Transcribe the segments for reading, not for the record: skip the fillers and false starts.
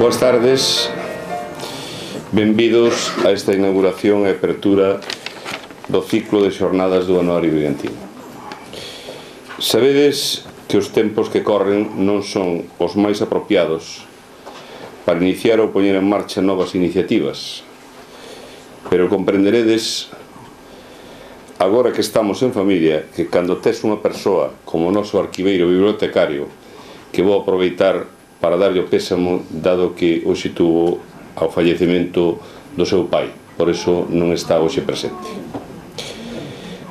Boas tardes, benvidos a esta inauguración e apertura do ciclo de xornadas do Anuario Brigantino. Sabedes que os tempos que corren non son os máis apropiados para iniciar ou poñer en marcha novas iniciativas, pero comprenderedes, agora que estamos en familia, que cando tes unha persoa como o noso arquiveiro bibliotecario, que vou aproveitar para darlle o pésamo, dado que hoxe tuvo ao fallecemento do seu pai, por eso non está hoxe presente.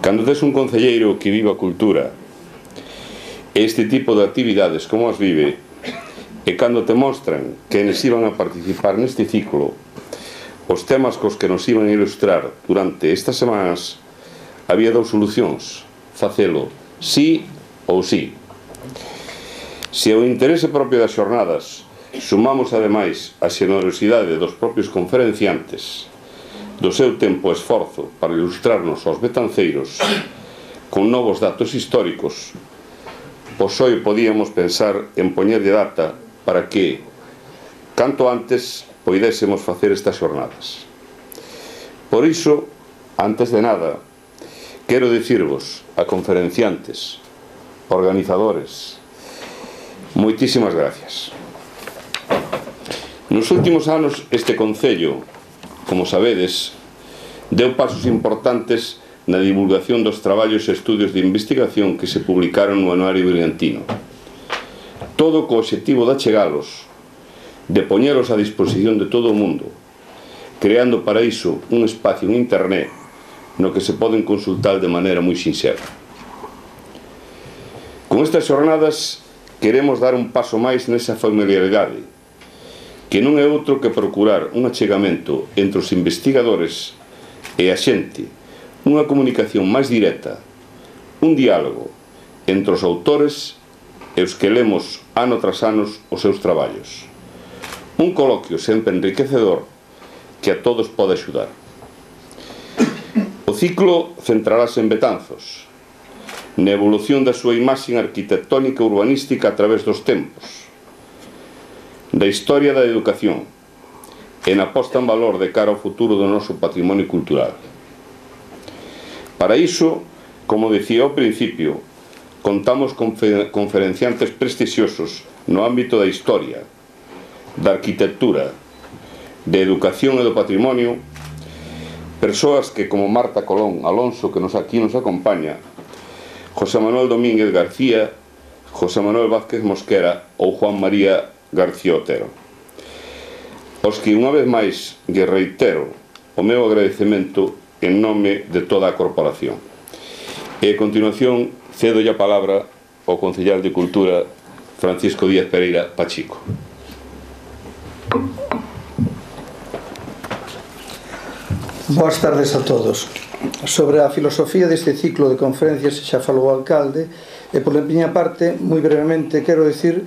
Cando tes un concelleiro que viva a cultura, este tipo de actividades como as vive, e cando te mostran que eles iban a participar neste ciclo, os temas cos que nos iban a ilustrar durante estas semanas, había dous solucións: facelo sí ou sí. Se ao interese propio das xornadas sumamos ademais a xenerosidade dos propios conferenciantes, do seu tempo e esforzo para ilustrarnos aos betanceiros con novos datos históricos, pois hoxe podíamos pensar en poñerlle data para que, canto antes, poidésemos facer estas xornadas. Por iso, antes de nada, quero dicirvos a conferenciantes, organizadores, moitísimas gracias. Nos últimos anos este Concello, como sabedes, deu pasos importantes na divulgación dos traballos e estudios de investigación que se publicaron no Anuario Brigantino, todo co obxectivo de achegalos, de poñelos a disposición de todo o mundo, creando para iso un espacio en internet no que se poden consultar de maneira moi sinxela. Con estas xornadas queremos dar un paso máis nesa familiaridade, que non é outro que procurar un achegamento entre os investigadores e a xente, unha comunicación máis directa, un diálogo entre os autores e os que lemos ano tras ano os seus traballos, un coloquio sempre enriquecedor que a todos pode axudar. O ciclo centrarase en Betanzos, na evolución da súa imaxe arquitectónica e urbanística a través dos tempos, da historia da educación e na posta en valor de cara ao futuro do noso patrimonio cultural. Para iso, como dicía ao principio, contamos con conferenciantes prestixiosos no ámbito da historia, da arquitectura, de educación e do patrimonio, persoas que, como Marta Colón Alonso, que aquí nos acompaña, José Manuel Domínguez García, José Manuel Vázquez Mosquera ou Juan María García Otero, os que unha vez máis lle reitero o meu agradecemento en nome de toda a corporación. E a continuación cedo a palabra ao concellal de Cultura Francisco Díaz Pereira Pachico. Boas tardes a todos. Sobre a filosofía deste ciclo de conferencias xa falou o alcalde, e pola miña parte, moi brevemente, quero dicir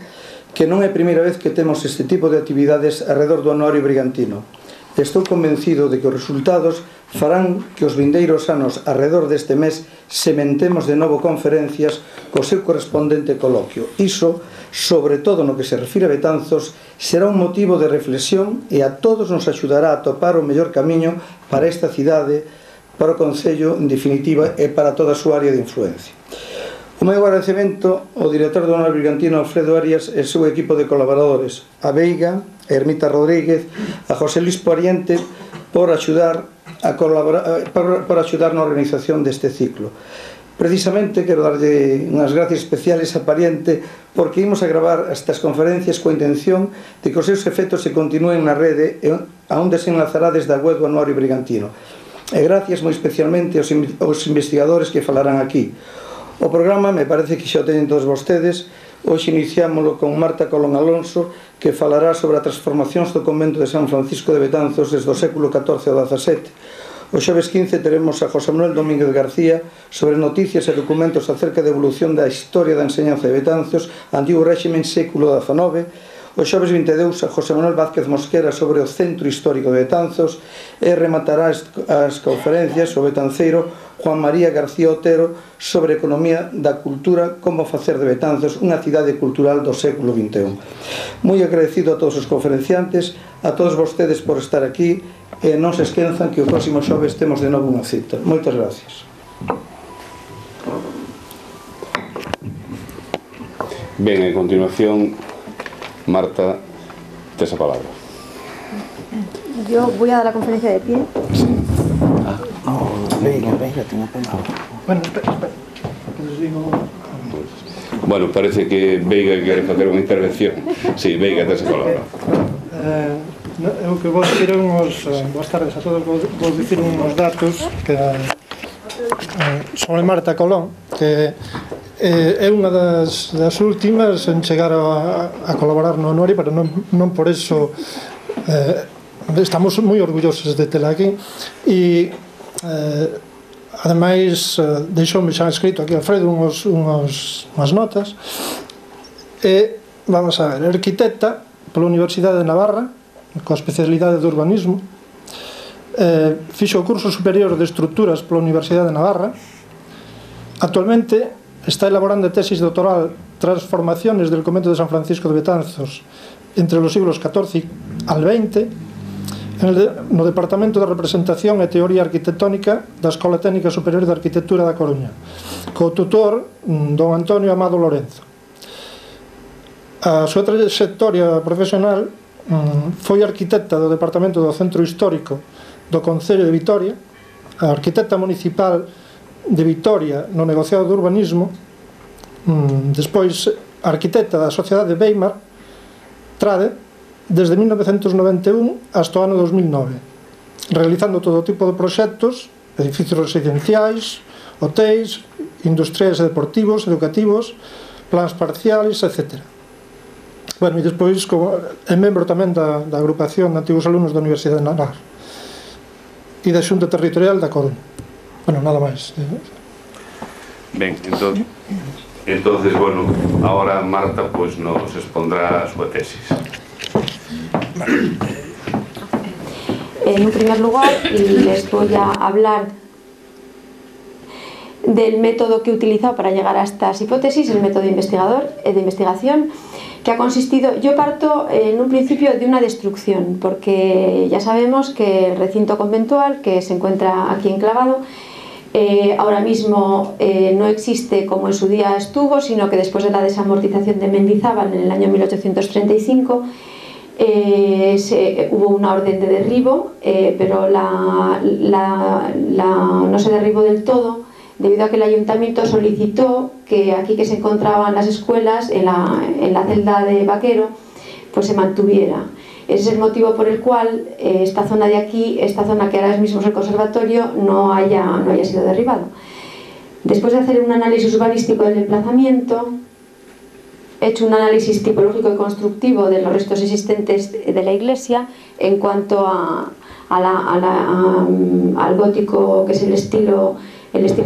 que non é a primeira vez que temos este tipo de actividades alrededor do Anuario Brigantino. Estou convencido de que os resultados farán que os vindeiros anos alrededor deste mes sementemos de novo conferencias co seu correspondente coloquio. Iso, sobre todo no que se refire a Betanzos, será un motivo de reflexión e a todos nos axudará a topar o mellor camiño para esta cidade, para o Concello, en definitiva, e para toda a súa área de influencia. O meu agradecemento ao director do Anuario Brigantino, Alfredo Arias, e o seu equipo de colaboradores, a Veiga, a Ermita Rodríguez, a José Luis Pariente, por axudar na organización deste ciclo. Precisamente quero darlle unhas gracias especiales a Pariente porque imos a gravar estas conferencias coa intención de que os seus efectos se continúen na rede a onde se enlazará desde a web do Anuario Brigantino. E gracias moi especialmente aos investigadores que falarán aquí. O programa me parece que xa o teñen todos vostedes. Hoxe iniciámoslo con Marta Colón Alonso, que falará sobre as transformacións do convento de San Francisco de Betanzos desde o século XIV ao XVII. O xoves 15 teremos a José Manuel Domínguez García sobre noticias e documentos acerca da evolución da historia da enseñanza de Betanzos, antigo réximen século XIX. o xoves 22 a José Manuel Vázquez Mosquera sobre o Centro Histórico de Betanzos e rematará as conferencias o betanceiro Juan María García Otero sobre economía da cultura, como facer de Betanzos unha cidade cultural do século XXI. Moi agradecido a todos os conferenciantes, a todos vostedes por estar aquí, e non se esquenzan que o próximo xoves temos de novo unha cita. Moitas gracias. Ben, en continuación, Marta, tes a palabra. Yo voy a dar la conferencia de pie. Sí. Venga, tengo pensado. Bueno, espera. Bueno, parece que Veiga quere facer unha intervención. Sí, Veiga, tes a palabra. Eu que vou dicir uns... Boas tardes a todos. Vou dicir uns datos que sobre Marta Colón, que é unha das últimas en chegar a colaborar no Anuario, pero non por eso estamos moi orgullosos de tela aquí. E ademais deixoume xa escrito aquí Alfredo unhas notas. E vamos a ver, arquitecta pola Universidade de Navarra coa especialidade de urbanismo, fixo o curso superior de estructuras pola Universidade de Navarra. Actualmente está elaborando tesis doctoral Transformaciones del convento de San Francisco de Betanzos entre los siglos XIV al XX no Departamento de Representación e Teoría Arquitectónica da Escola Técnica Superior de Arquitectura da Coruña, co tutor don Antonio Amado Lorenzo. A súa trayectoria profesional foi arquitecta do Departamento do Centro Histórico do Concello de Vitoria, a arquitecta municipal de Vitoria no negociado de urbanismo, despois arquitecta da Sociedade de Weimar Trade desde 1991 hasta o ano 2009, realizando todo tipo de proxectos, edificios residenciais, hotéis, industriais e deportivos, educativos, plans parciales, etc. Bueno, e despois é membro tamén da agrupación de antigos alumnos da Universidade de Navarra e da Xunta Territorial da Coruña. Bueno, nada máis. Ben, entonces, bueno, ahora Marta pues nos expondrá a súa tesis. En un primer lugar, les voy a hablar del método que he utilizado para llegar a estas hipótesis, el método de investigación, que ha consistido, yo parto en un principio de una destrucción, porque ya sabemos que el recinto conventual, que se encuentra aquí enclavado, ahora mismo no existe como en su día estuvo, sino que después de la desamortización de Mendizábal en el año 1835 hubo una orden de derribo, pero no se derribó del todo, debido a que el ayuntamiento solicitó que aquí que se encontraban las escuelas, en la celda de Vaquero, pues se mantuviera. Ese es el motivo por el cual esta zona de aquí, esta zona que ahora mismo es el conservatorio, no haya sido derribado. Después de hacer un análisis urbanístico del emplazamiento, he hecho un análisis tipológico y constructivo de los restos existentes de la iglesia en cuanto al gótico, que es el estilo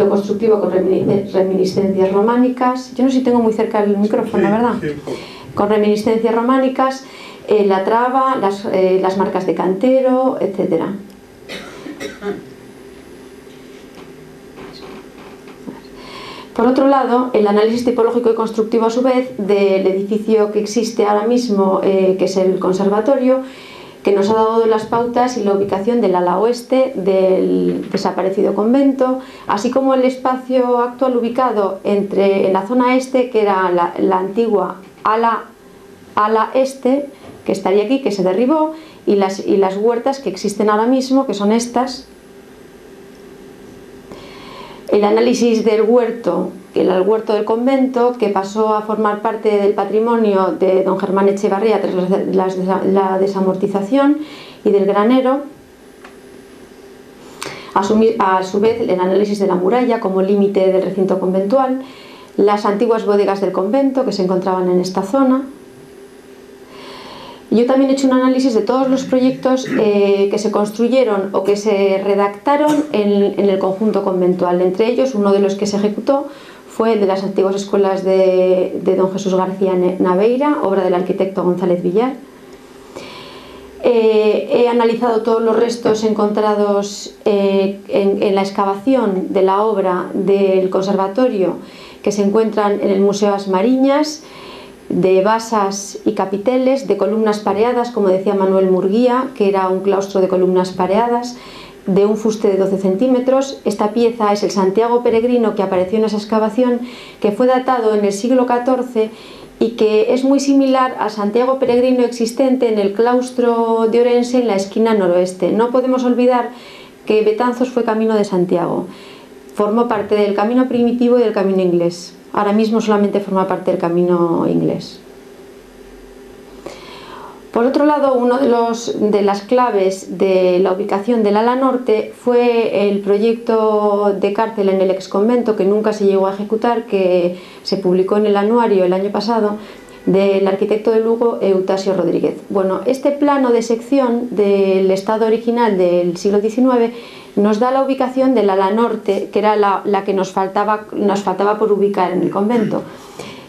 constructivo con reminiscencias románicas. Yo no sé si tengo muy cerca el micrófono, ¿verdad? Con reminiscencias románicas, la traba, las marcas de cantero, etc. Por otro lado, el análisis tipológico y constructivo a su vez del edificio que existe ahora mismo, que es el conservatorio, que nos ha dado las pautas y la ubicación del ala oeste del desaparecido convento, así como el espacio actual ubicado en la zona este, que era la antigua ala este, que estaría aquí, que se derribó, y las huertas que existen ahora mismo, que son estas. El análisis del huerto, que era el huerto del convento, que pasó a formar parte del patrimonio de don Germán Echevarría tras la desamortización, y del granero. A su vez, el análisis de la muralla como límite del recinto conventual, las antiguas bodegas del convento que se encontraban en esta zona. Yo también he hecho un análisis de todos los proyectos que se construyeron o que se redactaron en el conjunto conventual. Entre ellos, uno de los que se ejecutó fue el de las antiguas escuelas de don Jesús García Naveira, obra del arquitecto González Villar. He analizado todos los restos encontrados en la excavación de la obra del conservatorio que se encuentran en el Museo As Mariñas, de basas y capiteles, de columnas pareadas, como decía Manuel Murguía, que era un claustro de columnas pareadas, de un fuste de 12 centímetros. Esta pieza es el Santiago peregrino que apareció en esa excavación, que fue datado en el siglo XIV y que es muy similar al Santiago peregrino existente en el claustro de Orense en la esquina noroeste. No podemos olvidar que Betanzos fue camino de Santiago, formó parte del camino primitivo y del camino inglés. Ahora mismo solamente forma parte del camino inglés. Por otro lado, una de las claves de la ubicación del ala norte fue el proyecto de cárcel en el exconvento, que nunca se llegó a ejecutar, que se publicó en el anuario el año pasado, del arquitecto de Lugo, Eutasio Rodríguez. Bueno, este plano de sección del estado original del siglo XIX nos da la ubicación del ala norte, que era la que nos faltaba por ubicar en el convento.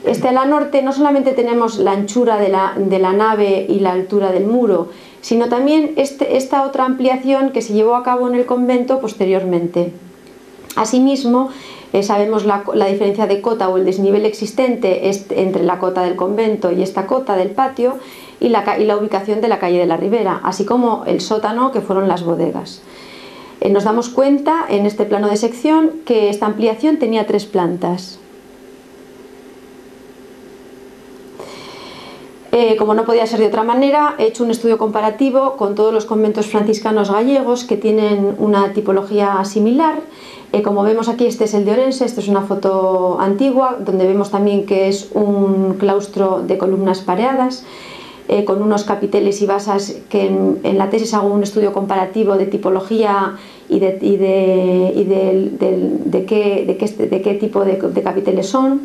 Este ala norte no solamente tenemos la anchura de la nave y la altura del muro, sino también esta otra ampliación que se llevó a cabo en el convento posteriormente. Asimismo, sabemos la diferencia de cota o el desnivel existente entre la cota del convento y esta cota del patio y la ubicación de la calle de la Ribera, así como el sótano, que fueron las bodegas. Nos damos cuenta en este plano de sección que esta ampliación tenía 3 plantas. Como no podía ser de otra manera, he hecho un estudio comparativo con todos los conventos franciscanos gallegos que tienen una tipología similar. Como vemos aquí, este es el de Orense, esta es una foto antigua, donde vemos también que es un claustro de columnas pareadas, con unos capiteles y basas que en la tesis hago un estudio comparativo de tipología y de qué tipo de capiteles son.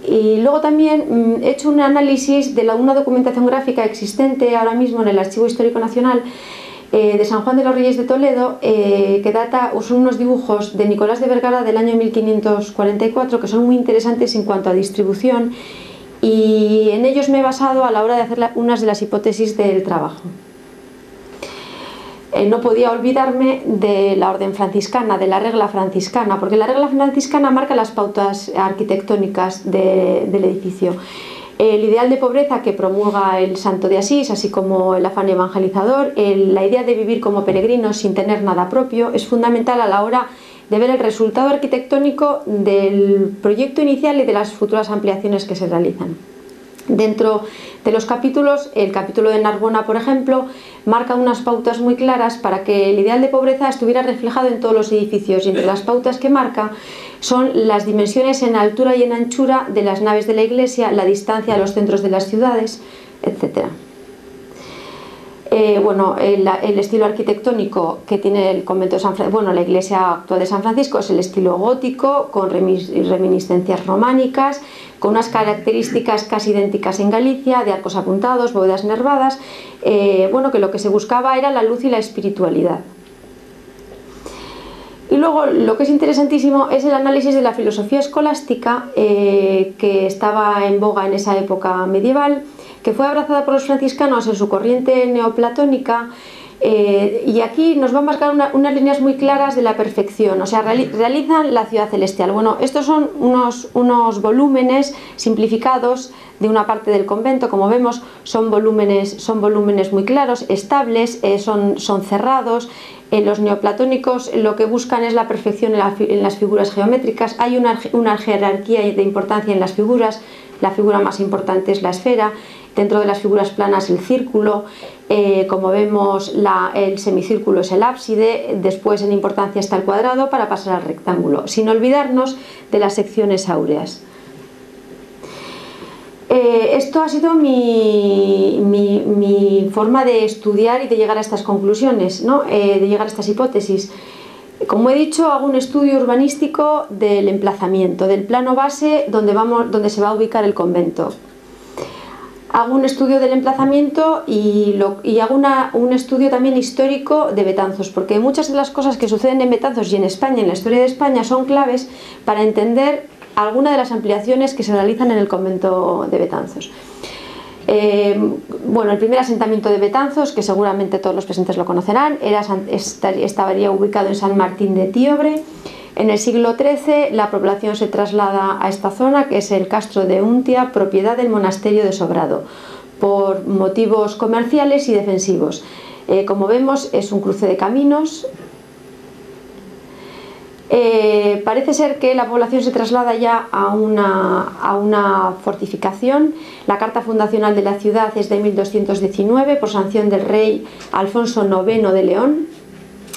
Y luego también he hecho un análisis de una documentación gráfica existente ahora mismo en el Archivo Histórico Nacional de San Juan de los Reyes de Toledo, que son unos dibujos de Nicolás de Vergara del año 1544 que son muy interesantes en cuanto a distribución, y en ellos me he basado a la hora de hacer unas de las hipótesis del trabajo. No podía olvidarme de la orden franciscana, de la regla franciscana, porque la regla franciscana marca las pautas arquitectónicas del edificio. El ideal de pobreza que promulga el Santo de Asís, así como el afán evangelizador, la idea de vivir como peregrinos sin tener nada propio, es fundamental a la hora de ver el resultado arquitectónico del proyecto inicial y de las futuras ampliaciones que se realizan. Dentro de los capítulos, el capítulo de Narbona, por ejemplo, marca unas pautas muy claras para que el ideal de pobreza estuviera reflejado en todos los edificios, y entre las pautas que marca son las dimensiones en altura y en anchura de las naves de la iglesia, la distancia a los centros de las ciudades, etc. El estilo arquitectónico que tiene el convento de San Francisco, la iglesia actual de San Francisco, es el estilo gótico, con reminiscencias románicas, con unas características casi idénticas en Galicia, de arcos apuntados, bóvedas nervadas, que lo que se buscaba era la luz y la espiritualidad. Y luego lo que es interesantísimo es el análisis de la filosofía escolástica que estaba en boga en esa época medieval, que fue abrazada por los franciscanos en su corriente neoplatónica, y aquí nos va a marcar unas líneas muy claras de la perfección, o sea, realizan la ciudad celestial. Bueno, estos son unos volúmenes simplificados de una parte del convento. Como vemos, son volúmenes muy claros, estables, son cerrados. Los neoplatónicos lo que buscan es la perfección en las figuras geométricas. Hay una jerarquía de importancia en las figuras. La figura más importante es la esfera, dentro de las figuras planas el círculo, como vemos el semicírculo es el ábside, después en importancia está el cuadrado para pasar al rectángulo, sin olvidarnos de las secciones áureas. Esto ha sido mi forma de estudiar y de llegar a estas conclusiones, ¿no? De llegar a estas hipótesis. Como he dicho, hago un estudio urbanístico del emplazamiento, del plano base donde se va a ubicar el convento. Hago un estudio del emplazamiento y hago un estudio también histórico de Betanzos, porque muchas de las cosas que suceden en Betanzos y en España, en la historia de España, son claves para entender algunas de las ampliaciones que se realizan en el convento de Betanzos. Bueno, el primer asentamiento de Betanzos, que seguramente todos los presentes lo conocerán, estaría ubicado en San Martín de Tíobre. En el siglo XIII la población se traslada a esta zona, que es el Castro de Untia, propiedad del monasterio de Sobrado, por motivos comerciales y defensivos. Como vemos, es un cruce de caminos. Parece ser que la población se traslada ya a una fortificación. La carta fundacional de la ciudad es de 1219 por sanción del rey Alfonso IX de León.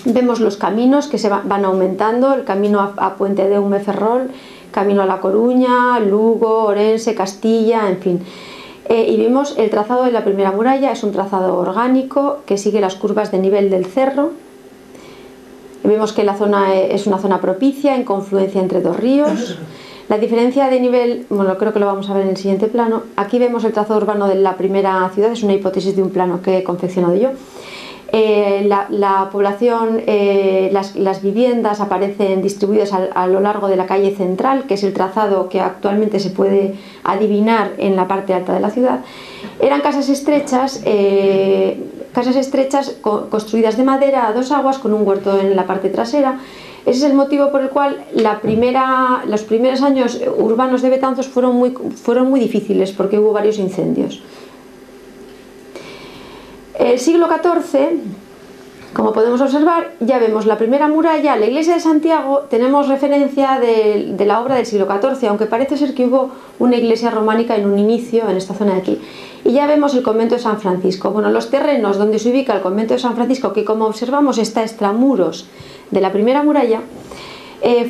Vemos los caminos que se van aumentando: el camino a Puente de Hume Ferrol, camino a La Coruña, Lugo, Orense, Castilla, en fin. Y vemos el trazado de la primera muralla. Es un trazado orgánico que sigue las curvas de nivel del cerro. Vemos que la zona es una zona propicia, en confluencia entre dos ríos. La diferencia de nivel, bueno, creo que lo vamos a ver en el siguiente plano. Aquí vemos el trazado urbano de la primera ciudad, es una hipótesis de un plano que he confeccionado yo. La población, las viviendas aparecen distribuidas a lo largo de la calle central, que es el trazado que actualmente se puede adivinar en la parte alta de la ciudad. Eran casas estrechas construidas de madera a dos aguas, con un huerto en la parte trasera. Ese es el motivo por el cual los primeros años urbanos de Betanzos fueron muy difíciles, porque hubo varios incendios. El siglo XIV, como podemos observar, ya vemos la primera muralla, la iglesia de Santiago. Tenemos referencia de la obra del siglo XIV, aunque parece ser que hubo una iglesia románica en un inicio, en esta zona de aquí. Y ya vemos el convento de San Francisco. Bueno, los terrenos donde se ubica el convento de San Francisco, que como observamos está extramuros de la primera muralla,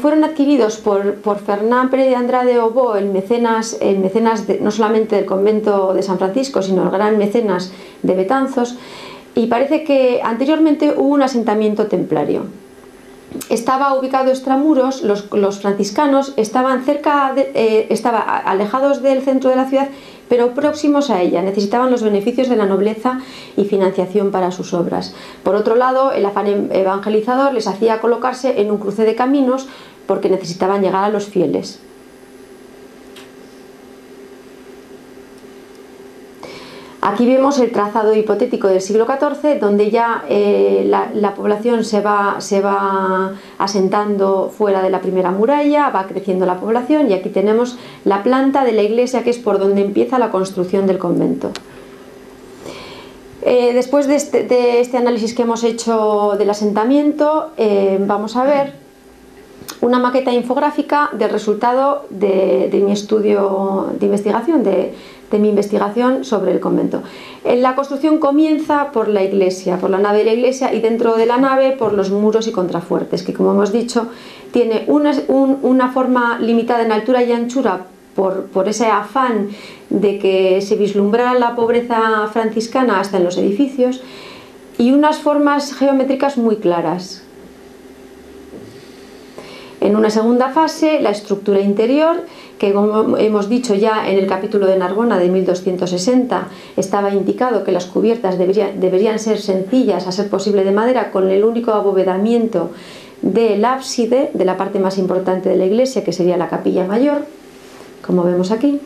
fueron adquiridos por Fernán Pérez de Andrade Obó, el mecenas no solamente del convento de San Francisco, sino el gran mecenas de Betanzos. Y parece que anteriormente hubo un asentamiento templario. Estaba ubicado extramuros. Los franciscanos estaban alejados del centro de la ciudad, pero próximos a ella. Necesitaban los beneficios de la nobleza y financiación para sus obras. Por otro lado, el afán evangelizador les hacía colocarse en un cruce de caminos, porque necesitaban llegar a los fieles. Aquí vemos el trazado hipotético del siglo XIV, donde ya la población se va asentando fuera de la primera muralla, va creciendo la población, y aquí tenemos la planta de la iglesia, que es por donde empieza la construcción del convento. Después de este análisis que hemos hecho del asentamiento, vamos a ver una maqueta infográfica del resultado de mi estudio de investigación, de mi investigación sobre el convento. La construcción comienza por la iglesia, por la nave de la iglesia, y dentro de la nave por los muros y contrafuertes, que, como hemos dicho, tiene una forma limitada en altura y anchura por ese afán de que se vislumbrara la pobreza franciscana hasta en los edificios, y unas formas geométricas muy claras. En una segunda fase, la estructura interior, que, como hemos dicho ya en el capítulo de Narbona de 1260, estaba indicado que las cubiertas deberían ser sencillas, a ser posible de madera, con el único abovedamiento del ábside, de la parte más importante de la iglesia, que sería la capilla mayor, como vemos aquí.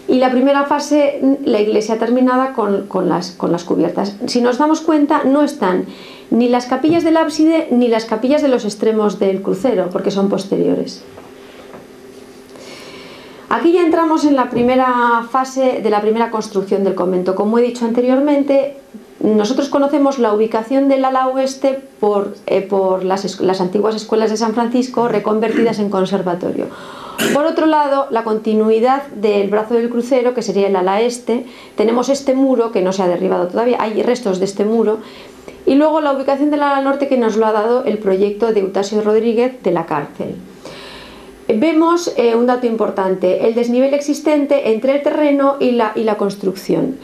Y la primera fase, la iglesia terminada con las cubiertas. Si nos damos cuenta, no están ni las capillas del ábside ni las capillas de los extremos del crucero, porque son posteriores. Aquí ya entramos en la primera fase de la primera construcción del convento. Como he dicho anteriormente, nosotros conocemos la ubicación del ala oeste por las antiguas escuelas de San Francisco, reconvertidas en conservatorio. Por otro lado, la continuidad del brazo del crucero, que sería el ala este. Tenemos este muro que no se ha derribado todavía, hay restos de este muro. Y luego la ubicación del ala norte, que nos lo ha dado el proyecto de Eutasio Rodríguez de la cárcel. Vemos un dato importante: el desnivel existente entre el terreno y la construcción.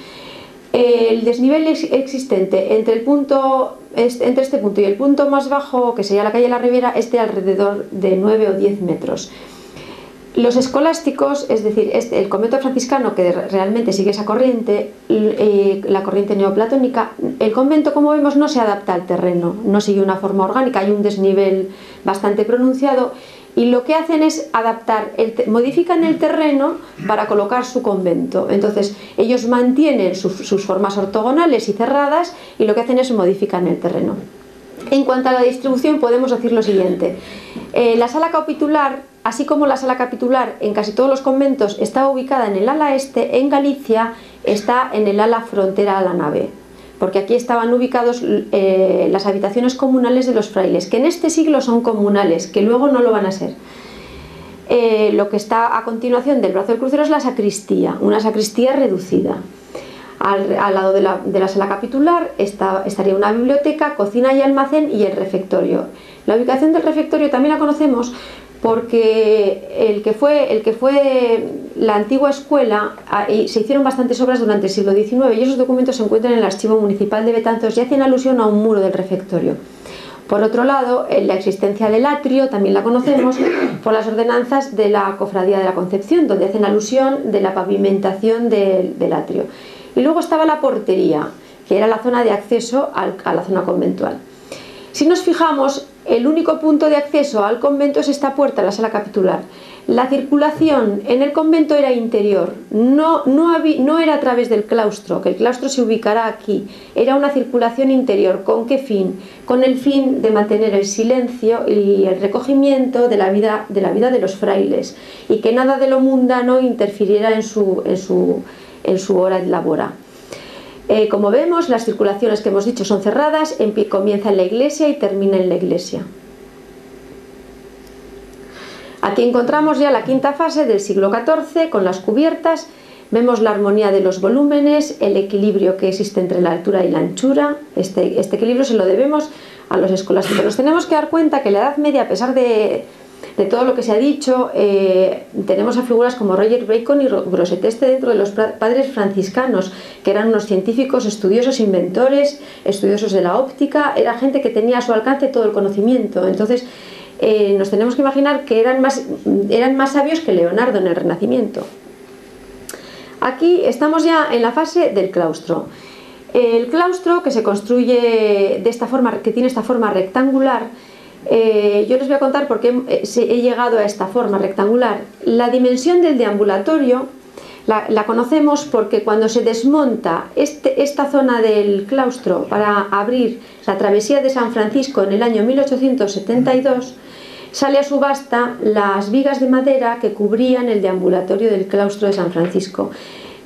El desnivel existente entre este punto y el punto más bajo, que sería la calle La Riviera, es de alrededor de 9 o 10 metros. Los escolásticos, es decir, el convento franciscano, que realmente sigue esa corriente, la corriente neoplatónica, el convento, como vemos, no se adapta al terreno, no sigue una forma orgánica, hay un desnivel bastante pronunciado, y lo que hacen es adaptar, modifican el terreno para colocar su convento. Entonces ellos mantienen sus formas ortogonales y cerradas, y lo que hacen es modifican el terreno. En cuanto a la distribución, podemos decir lo siguiente: la sala capitular, así como la sala capitular en casi todos los conventos está ubicada en el ala este, en Galicia está en el ala frontera a la nave, porque aquí estaban ubicados las habitaciones comunales de los frailes, que en este siglo son comunales, que luego no lo van a ser. Lo que está a continuación del brazo del crucero es la sacristía, una sacristía reducida. Al lado de la sala capitular estaría una biblioteca, cocina y almacén, y el refectorio. La ubicación del refectorio también la conocemos porque el que fue la antigua escuela, se hicieron bastantes obras durante el siglo XIX, y esos documentos se encuentran en el Archivo Municipal de Betanzos y hacen alusión a un muro del refectorio. Por otro lado, la existencia del atrio también la conocemos por las ordenanzas de la Cofradía de la Concepción, donde hacen alusión de la pavimentación del atrio. Y luego estaba la portería, que era la zona de acceso a la zona conventual. Si nos fijamos, el único punto de acceso al convento es esta puerta, la sala capitular. La circulación en el convento era interior, no era a través del claustro, que el claustro se ubicará aquí. Era una circulación interior. ¿Con qué fin? Con el fin de mantener el silencio y el recogimiento de la vida de los frailes, y que nada de lo mundano interfiriera en su hora de labora. Como vemos, las circulaciones que hemos dicho son cerradas, comienza en la iglesia y termina en la iglesia. Aquí encontramos ya la quinta fase del siglo XIV con las cubiertas. Vemos la armonía de los volúmenes, el equilibrio que existe entre la altura y la anchura. Este equilibrio se lo debemos a los escolásticos. Nos tenemos que dar cuenta que la Edad Media, a pesar de todo lo que se ha dicho, tenemos a figuras como Roger Bacon y Grosseteste dentro de los padres franciscanos, que eran unos científicos, estudiosos, inventores, estudiosos de la óptica. Era gente que tenía a su alcance todo el conocimiento. Entonces nos tenemos que imaginar que eran más sabios que Leonardo en el Renacimiento. Aquí estamos ya en la fase del claustro. El claustro, que se construye de esta forma, que tiene esta forma rectangular, yo les voy a contar por qué he llegado a esta forma rectangular. La dimensión del deambulatorio la conocemos porque cuando se desmonta esta zona del claustro para abrir la travesía de San Francisco en el año 1872, sale a subasta las vigas de madera que cubrían el deambulatorio del claustro de San Francisco.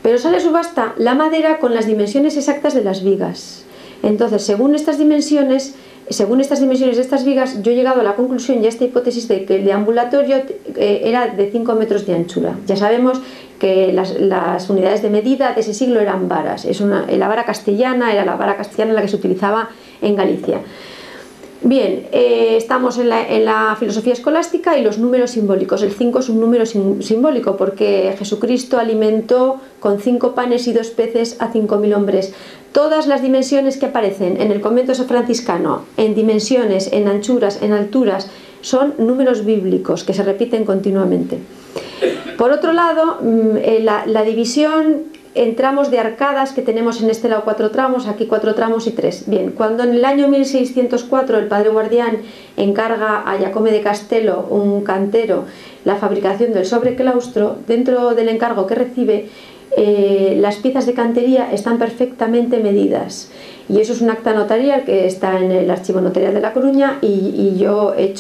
Pero sale a subasta la madera con las dimensiones exactas de las vigas. Entonces, según estas dimensiones de estas vigas, yo he llegado a la conclusión y a esta hipótesis de que el deambulatorio era de 5 metros de anchura. Ya sabemos que las unidades de medida de ese siglo eran varas. La vara castellana era la vara castellana la que se utilizaba en Galicia. Bien, estamos en la filosofía escolástica y los números simbólicos. El 5 es un número simbólico porque Jesucristo alimentó con 5 panes y 2 peces a 5.000 hombres. Todas las dimensiones que aparecen en el convento franciscano, en dimensiones, en anchuras, en alturas, son números bíblicos que se repiten continuamente. Por otro lado, la división en tramos de arcadas que tenemos en este lado 4 tramos, aquí 4 tramos y 3. Bien, cuando en el año 1604 el padre Guardián encarga a Jacome de Castelo, un cantero, la fabricación del sobreclaustro, dentro del encargo que recibe, las piezas de cantería están perfectamente medidas, y eso es un acta notarial que está en el Archivo Notarial de La Coruña, y yo he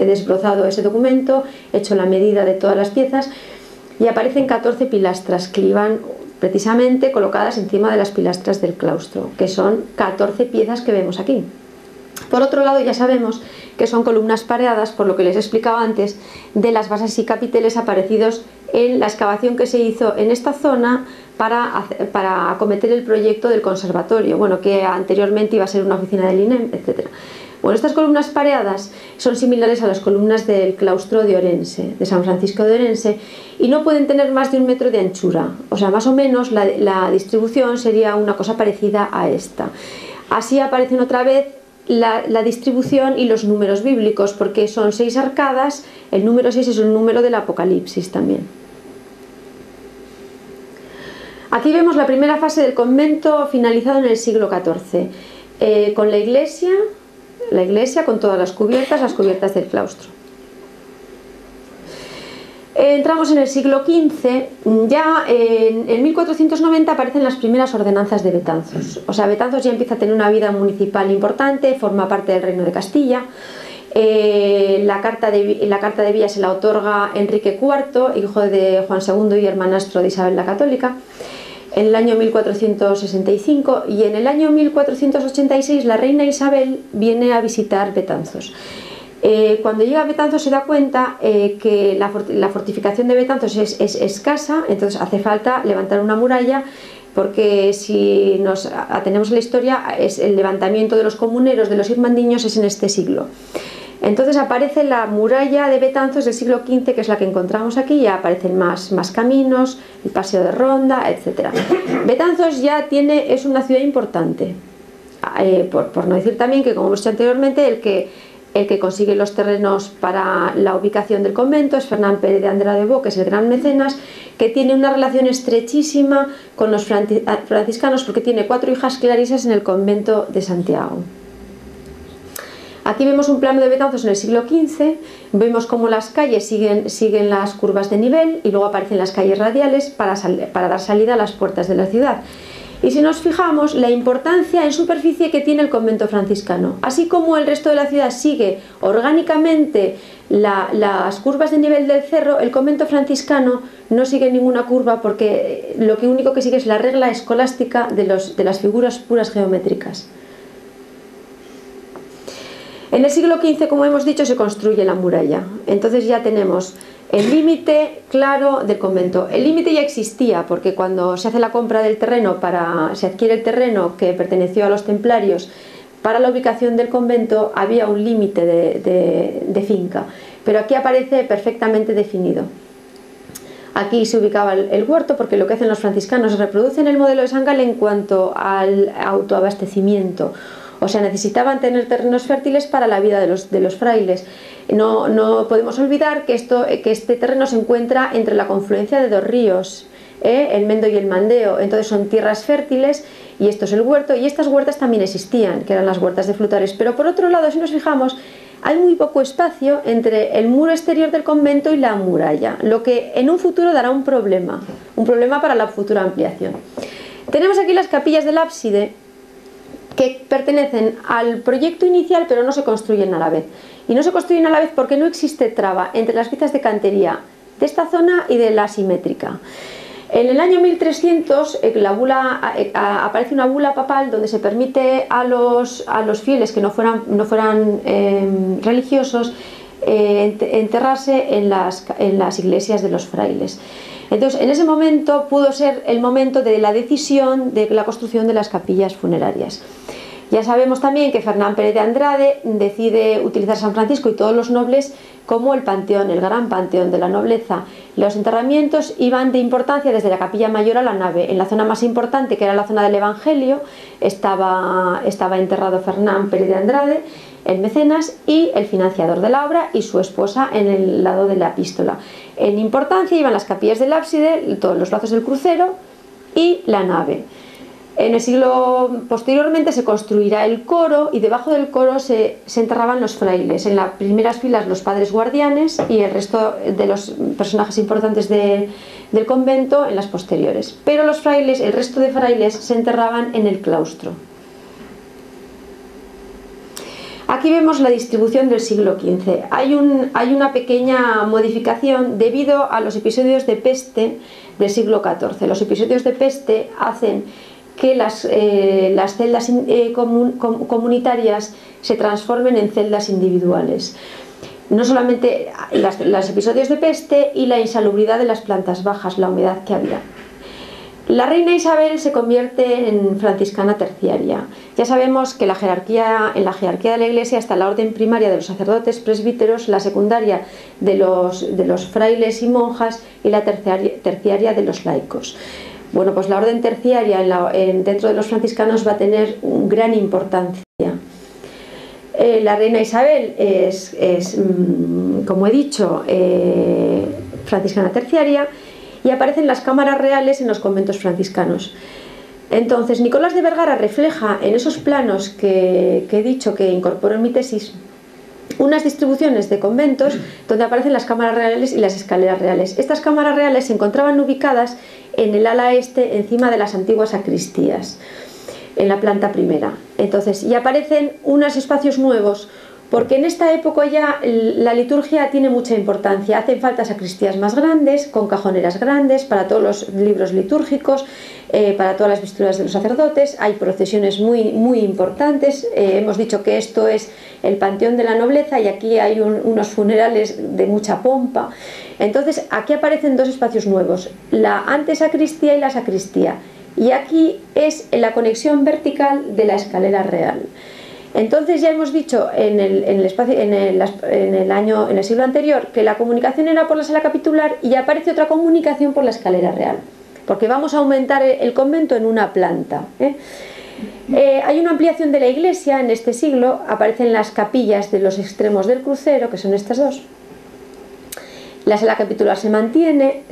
desbrozado ese documento, he hecho la medida de todas las piezas, y aparecen 14 pilastras que iban precisamente colocadas encima de las pilastras del claustro, que son 14 piezas que vemos aquí. Por otro lado, ya sabemos que son columnas pareadas, por lo que les he explicado antes, de las bases y capiteles aparecidos en la excavación que se hizo en esta zona para acometer el proyecto del conservatorio, bueno, que anteriormente iba a ser una oficina del INEM, etc. Bueno, estas columnas pareadas son similares a las columnas del claustro de Orense, de San Francisco de Orense, y no pueden tener más de 1 metro de anchura. O sea, más o menos la distribución sería una cosa parecida a esta. Así aparecen otra vez la distribución y los números bíblicos, porque son 6 arcadas. El número 6 es el número del Apocalipsis también. Aquí vemos la primera fase del convento finalizado en el siglo XIV, con la iglesia con todas las cubiertas del claustro. Entramos en el siglo XV, ya en 1490 aparecen las primeras ordenanzas de Betanzos. O sea, Betanzos ya empieza a tener una vida municipal importante, forma parte del Reino de Castilla. La carta de villa se la otorga Enrique IV, hijo de Juan II y hermanastro de Isabel la Católica, en el año 1465, y en el año 1486 la reina Isabel viene a visitar Betanzos. Cuando llega a Betanzos se da cuenta que la fortificación de Betanzos es escasa, entonces hace falta levantar una muralla, porque si nos atenemos a la historia, el levantamiento de los comuneros, de los irmandiños, es en este siglo. Entonces aparece la muralla de Betanzos del siglo XV, que es la que encontramos aquí, ya aparecen más caminos, el paseo de ronda, etc. Betanzos ya es una ciudad importante, por no decir también que, como hemos dicho anteriormente, el que consigue los terrenos para la ubicación del convento es Fernán Pérez de Andrade Bo, que es el gran mecenas, que tiene una relación estrechísima con los franciscanos, porque tiene 4 hijas clarisas en el convento de Santiago. Aquí vemos un plano de Betanzos en el siglo XV, vemos cómo las calles siguen las curvas de nivel, y luego aparecen las calles radiales para dar salida a las puertas de la ciudad. Y si nos fijamos, la importancia en superficie que tiene el convento franciscano, así como el resto de la ciudad sigue orgánicamente las curvas de nivel del cerro, el convento franciscano no sigue ninguna curva, porque lo único que sigue es la regla escolástica de las figuras puras geométricas. En el siglo XV, como hemos dicho, se construye la muralla. Entonces ya tenemos el límite claro del convento. El límite ya existía, porque cuando se hace la compra del terreno, se adquiere el terreno que perteneció a los templarios para la ubicación del convento, había un límite de finca. Pero aquí aparece perfectamente definido. Aquí se ubicaba el huerto, porque lo que hacen los franciscanos es reproducen el modelo de San Galo en cuanto al autoabastecimiento. O sea, necesitaban tener terrenos fértiles para la vida de los frailes. No podemos olvidar que este terreno se encuentra entre la confluencia de 2 ríos, el Mendo y el Mandeo. Entonces son tierras fértiles, y esto es el huerto, y estas huertas también existían, que eran las huertas de Flutares. Pero por otro lado, si nos fijamos, hay muy poco espacio entre el muro exterior del convento y la muralla, lo que en un futuro dará un problema para la futura ampliación. Tenemos aquí las capillas del ábside, que pertenecen al proyecto inicial, pero no se construyen a la vez. Y no se construyen a la vez porque no existe traba entre las piezas de cantería de esta zona y de la simétrica. En el año 1300 aparece una bula papal donde se permite a los fieles que no fueran religiosos enterrarse en las iglesias de los frailes. Entonces, en ese momento pudo ser el momento de la decisión de la construcción de las capillas funerarias. Ya sabemos también que Fernán Pérez de Andrade decide utilizar San Francisco y todos los nobles como el panteón, el gran panteón de la nobleza. Los enterramientos iban de importancia desde la capilla mayor a la nave. En la zona más importante, que era la zona del Evangelio, estaba enterrado Fernán Pérez de Andrade, el mecenas, y el financiador de la obra, y su esposa en el lado de la epístola. En importancia iban las capillas del ábside, todos los brazos del crucero y la nave. En el siglo posteriormente se construirá el coro, y debajo del coro se enterraban los frailes. En las primeras filas los padres guardianes, y el resto de los personajes importantes del convento en las posteriores. Pero los frailes, el resto de frailes, se enterraban en el claustro. Aquí vemos la distribución del siglo XV. Hay una pequeña modificación debido a los episodios de peste del siglo XIV. Los episodios de peste hacen que las celdas comunitarias se transformen en celdas individuales. No solamente los episodios de peste y la insalubridad de las plantas bajas, la humedad que había. La reina Isabel se convierte en franciscana terciaria. Ya sabemos que en la jerarquía de la Iglesia está la orden primaria de los sacerdotes presbíteros, la secundaria de los frailes y monjas, y la terciaria de los laicos. Bueno, pues la orden terciaria dentro de los franciscanos va a tener gran importancia. La reina Isabel es como he dicho, franciscana terciaria, y aparecen las cámaras reales en los conventos franciscanos. Entonces, Nicolás de Vergara refleja en esos planos que he dicho que incorporo en mi tesis, unas distribuciones de conventos donde aparecen las cámaras reales y las escaleras reales. Estas cámaras reales se encontraban ubicadas en el ala este, encima de las antiguas sacristías, en la planta primera. Entonces, y aparecen unos espacios nuevos, porque en esta época ya la liturgia tiene mucha importancia. Hacen falta sacristías más grandes, con cajoneras grandes, para todos los libros litúrgicos, para todas las vestiduras de los sacerdotes. Hay procesiones muy importantes. Hemos dicho que esto es el panteón de la nobleza y aquí hay unos funerales de mucha pompa. Entonces, aquí aparecen dos espacios nuevos, la antesacristía y la sacristía. Y aquí es la conexión vertical de la escalera real. Entonces ya hemos dicho en el siglo anterior que la comunicación era por la sala capitular y ya aparece otra comunicación por la escalera real, porque vamos a aumentar el convento en una planta. Hay una ampliación de la iglesia en este siglo, aparecen las capillas de los extremos del crucero, que son estas dos. La sala capitular se mantiene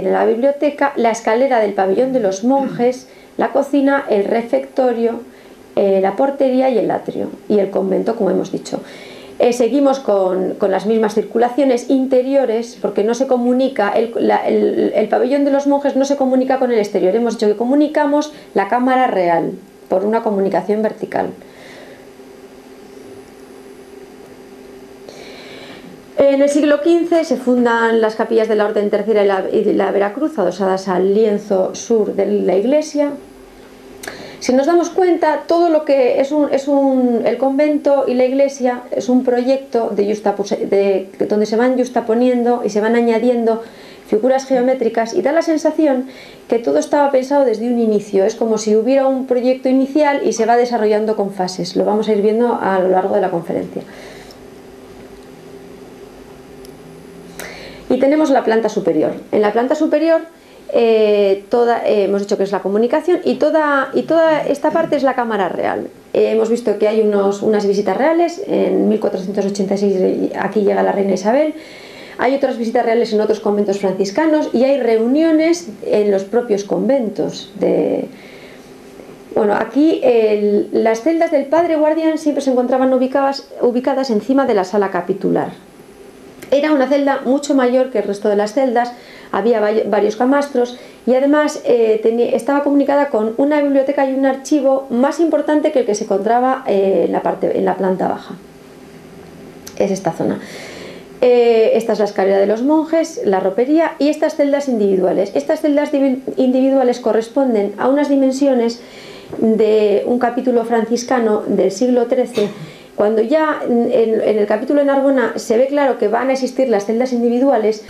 la biblioteca, la escalera del pabellón de los monjes, la cocina, el refectorio, la portería y el atrio, y el convento, como hemos dicho. Seguimos con las mismas circulaciones interiores, porque no se comunica, el pabellón de los monjes no se comunica con el exterior. Hemos dicho que comunicamos la cámara real por una comunicación vertical. En el siglo XV se fundan las capillas de la Orden Tercera y la Veracruz, adosadas al lienzo sur de la iglesia. Si nos damos cuenta, todo lo que el convento y la iglesia es un proyecto donde se van justaponiendo y se van añadiendo figuras geométricas, y da la sensación que todo estaba pensado desde un inicio. Es como si hubiera un proyecto inicial y se va desarrollando con fases. Lo vamos a ir viendo a lo largo de la conferencia. Y tenemos la planta superior. En la planta superior hemos dicho que es la comunicación, y toda esta parte es la cámara real. Hemos visto que hay unas visitas reales. En 1486 aquí llega la reina Isabel. Hay otras visitas reales en otros conventos franciscanos, y hay reuniones en los propios conventos. Bueno, aquí las celdas del padre guardián siempre se encontraban ubicadas encima de la sala capitular. Era una celda mucho mayor que el resto de las celdas, había varios camastros, y además estaba comunicada con una biblioteca y un archivo más importante que el que se encontraba en la planta baja. Es esta zona. Esta es la escalera de los monjes, la ropería y estas celdas individuales. Estas celdas individuales corresponden a unas dimensiones de un capítulo franciscano del siglo XIII, cuando ya en el capítulo de Narbona se ve claro que van a existir las celdas individuales.